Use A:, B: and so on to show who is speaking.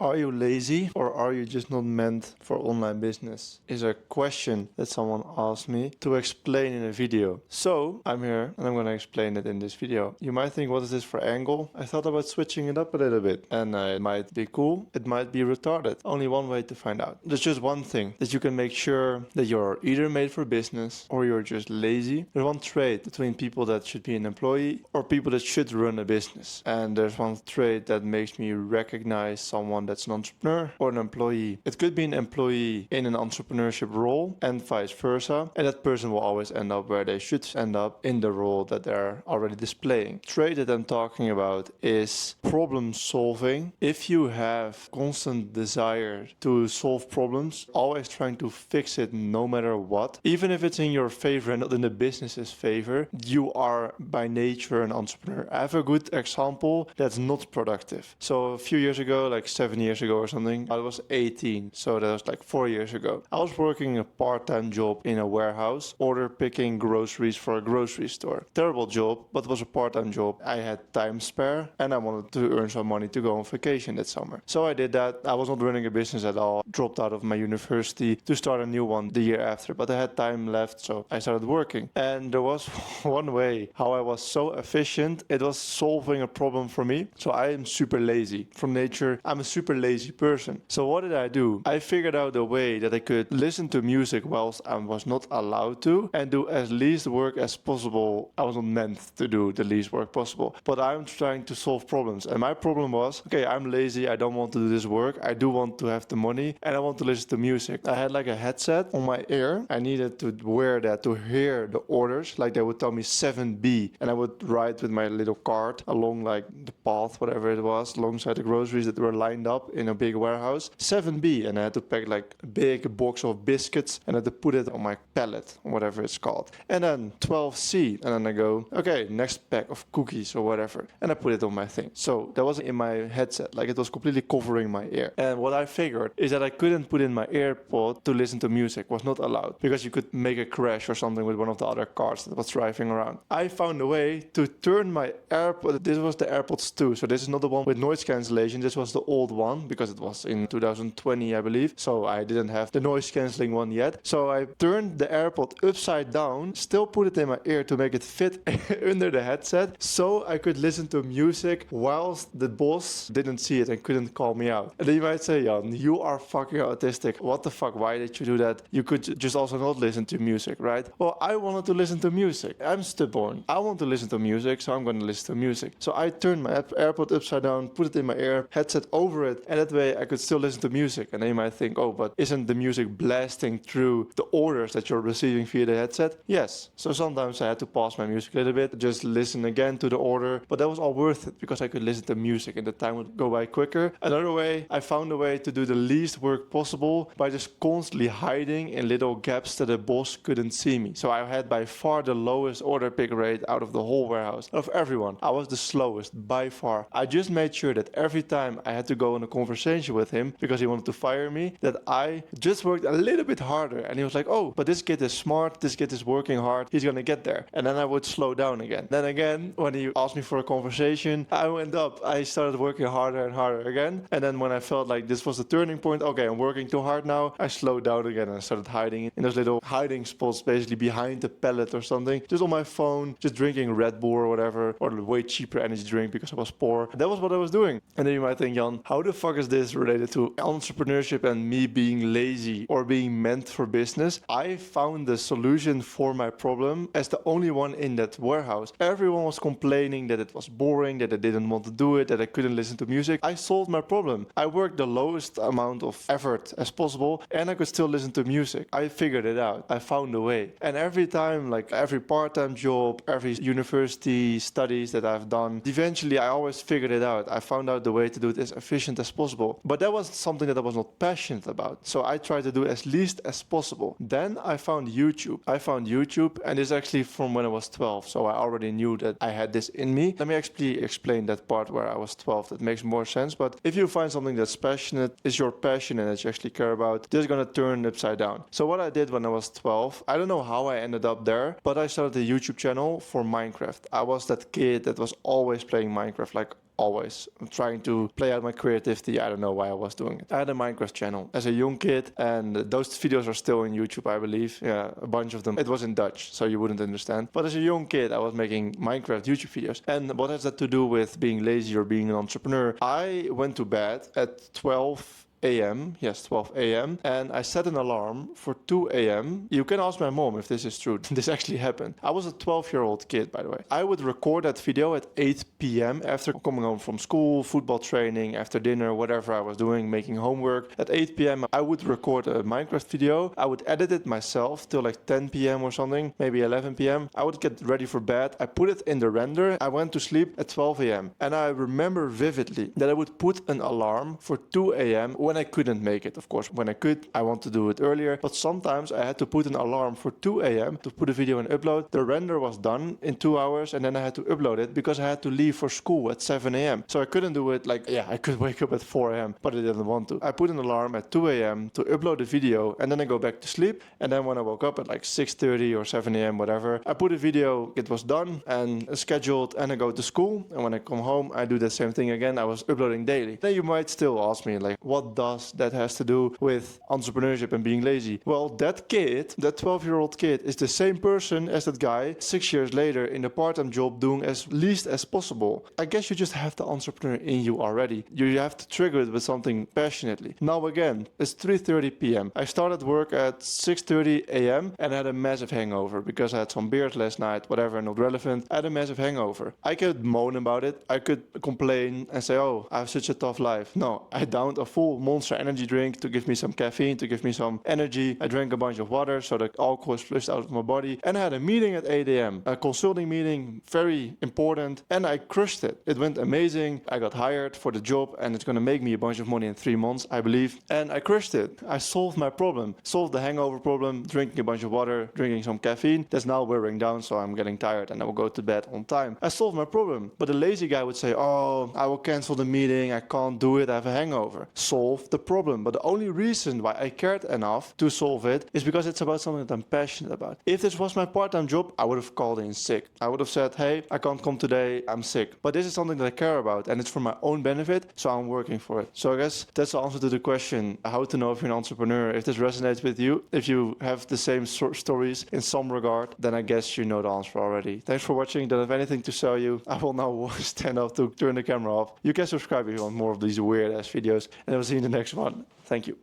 A: Are you lazy or are you just not meant for online business? Is a question that someone asked me to explain in a video. So I'm here and I'm going to explain it in this video. You might think, what is this for angle? I thought about switching it up a little bit, and it might be cool. It might be retarded. Only one way to find out. There's just one thing that you can make sure that you're either made for business or you're just lazy. There's one trait between people that should be an employee or people that should run a business. And there's one trait that makes me recognize someone that's an entrepreneur or an employee. It could be an employee in an entrepreneurship role and vice versa. And that person will always end up where they should end up in the role that they're already displaying. Trait that I'm talking about is problem solving. If you have constant desire to solve problems, always trying to fix it no matter what, even if it's in your favor and not in the business's favor, you are by nature an entrepreneur. I have a good example that's not productive. So a few years ago, like 7 years ago or something, I was 18. So that was like 4 years ago. I was working a part-time job in a warehouse, order picking groceries for a grocery store. Terrible job, but it was a part-time job. I had time spare and I wanted to earn some money to go on vacation that summer. So I did that. I was not running a business at all. Dropped out of my university to start a new one the year after, but I had time left, so I started working. And there was one way how I was so efficient. It was solving a problem for me. So I am super lazy. From nature, I'm a super lazy person. So what did I do? I figured out a way that I could listen to music whilst I was not allowed to and do as least work as possible. I was not meant to do the least work possible, but I'm trying to solve problems. And my problem was, okay, I'm lazy. I don't want to do this work. I do want to have the money and I want to listen to music. I had like a headset on my ear. I needed to wear that to hear the orders. Like they would tell me 7B and I would write with my little card along like the path, whatever it was, alongside the groceries that were lined up in a big warehouse. 7B, and I had to pack like a big box of biscuits and I had to put it on my pallet, whatever it's called. And then 12C, and then I go, okay, next pack of cookies or whatever, and I put it on my thing. So that was in my headset, like it was completely covering my ear. And what I figured is that I couldn't put in my AirPod to listen to music, was not allowed, because you could make a crash or something with one of the other cars that was driving around. I found a way to turn my AirPod, this was the AirPods 2, so this is not the one with noise cancellation, this was the old one, because it was in 2020, I believe, so I didn't have the noise cancelling one yet. So I turned the AirPod upside down, still put it in my ear to make it fit under the headset, so I could listen to music whilst the boss didn't see it and couldn't call me out. And then you might say, Jan, you are fucking autistic. What the fuck? Why did you do that? You could just also not listen to music, right? Well, I wanted to listen to music. I'm stubborn. I want to listen to music, so I'm going to listen to music. So I turned my AirPod upside down, put it in my ear, headset over it, and that way I could still listen to music. And then you might think, oh, but isn't the music blasting through the orders that you're receiving via the headset? Yes. So sometimes I had to pause my music a little bit, just listen again to the order, but that was all worth it because I could listen to music and the time would go by quicker. Another way, I found a way to do the least work possible by just constantly hiding in little gaps that the boss couldn't see me. So I had by far the lowest order pick rate out of the whole warehouse, of everyone. I was the slowest by far. I just made sure that every time I had to go in a conversation with him because he wanted to fire me, that I just worked a little bit harder. And he was like, oh, but this kid is smart, this kid is working hard, he's gonna get there. And then I would slow down again. Then again, when he asked me for a conversation, I went up. I started working harder and harder again. And then when I felt like this was the turning point, okay, I'm working too hard now, I slowed down again and I started hiding in those little hiding spots, basically behind the pallet or something, just on my phone, just drinking Red Bull or whatever, or the way cheaper energy drink because I was poor. That was what I was doing. And then you might think, Jan, how the fuck is this related to entrepreneurship and me being lazy or being meant for business? I found the solution for my problem as the only one in that warehouse. Everyone was complaining that it was boring, that I didn't want to do it, that I couldn't listen to music. I solved my problem. I worked the lowest amount of effort as possible and I could still listen to music. I figured it out. I found a way. And every time, like every part-time job, every university studies that I've done, eventually I always figured it out. I found out the way to do it as efficient as possible. But that was something that I was not passionate about. So I tried to do as least as possible. Then I found YouTube. And it's actually from when I was 12. So I already knew that I had this in me. Let me actually explain that part where I was 12. That makes more sense. But if you find something that's passionate, is your passion and that you actually care about, this is going to turn upside down. So what I did when I was 12, I don't know how I ended up there, but I started a YouTube channel for Minecraft. I was that kid that was always playing Minecraft, like always. I'm trying to play out my creativity. I don't know why I was doing it. I had a Minecraft channel as a young kid, and those videos are still on YouTube, I believe. Yeah, a bunch of them. It was in Dutch, so you wouldn't understand. But as a young kid, I was making Minecraft YouTube videos. And what has that to do with being lazy or being an entrepreneur? I went to bed at 12 a.m. Yes, 12 a.m. And I set an alarm for 2 a.m. You can ask my mom if this is true. This actually happened. I was a 12-year-old kid, by the way. I would record that video at 8 p.m. after coming home from school, football training, after dinner, whatever I was doing, making homework. At 8 p.m. I would record a Minecraft video. I would edit it myself till like 10 p.m. or something, maybe 11 p.m. I would get ready for bed. I put it in the render. I went to sleep at 12 a.m. And I remember vividly that I would put an alarm for 2 a.m. when I couldn't make it. Of course, when I could, I want to do it earlier, but sometimes I had to put an alarm for 2 a.m. to put a video and upload. The render was done in 2 hours, and then I had to upload it because I had to leave for school at 7 a.m. So I couldn't do it like, I could wake up at 4 a.m., but I didn't want to. I put an alarm at 2 a.m. to upload the video, and then I go back to sleep. And then when I woke up at like 6:30 or 7 a.m., whatever, I put a video, it was done and scheduled, and I go to school. And when I come home, I do the same thing again. I was uploading daily. Then you might still ask me, like, what does that has to do with entrepreneurship and being lazy? Well, that kid, that 12-year-old kid, is the same person as that guy 6 years later in a part-time job doing as least as possible. I guess you just have the entrepreneur in you already. You have to trigger it with something passionately. Now again, it's 3:30 p.m. I started work at 6:30 a.m. and I had a massive hangover because I had some beers last night, whatever, not relevant. I had a massive hangover. I could moan about it. I could complain and say, oh, I have such a tough life. No, I downed a full Monster energy drink to give me some caffeine, to give me some energy. I drank a bunch of water so the alcohol is flushed out of my body. And I had a meeting at 8 a.m. A consulting meeting, very important. And I crushed it. It went amazing. I got hired for the job and it's going to make me a bunch of money in 3 months, I believe. And I crushed it. I solved my problem. Solved the hangover problem, drinking a bunch of water, drinking some caffeine. That's now wearing down, so I'm getting tired and I will go to bed on time. I solved my problem. But the lazy guy would say, oh, I will cancel the meeting. I can't do it. I have a hangover. Solve the problem. But the only reason why I cared enough to solve it is because it's about something that I'm passionate about. If this was my part-time job, I would have called in sick. I would have said, hey, I can't come today, I'm sick. But this is something that I care about and it's for my own benefit, so I'm working for it. So I guess that's the answer to the question, how to know if you're an entrepreneur. If this resonates with you, if you have the same stories in some regard, then I guess you know the answer already. Thanks for watching. Don't have anything to sell you. I will now stand up to turn the camera off. You can subscribe if you want more of these weird ass videos, and I will see you in the next one. Thank you.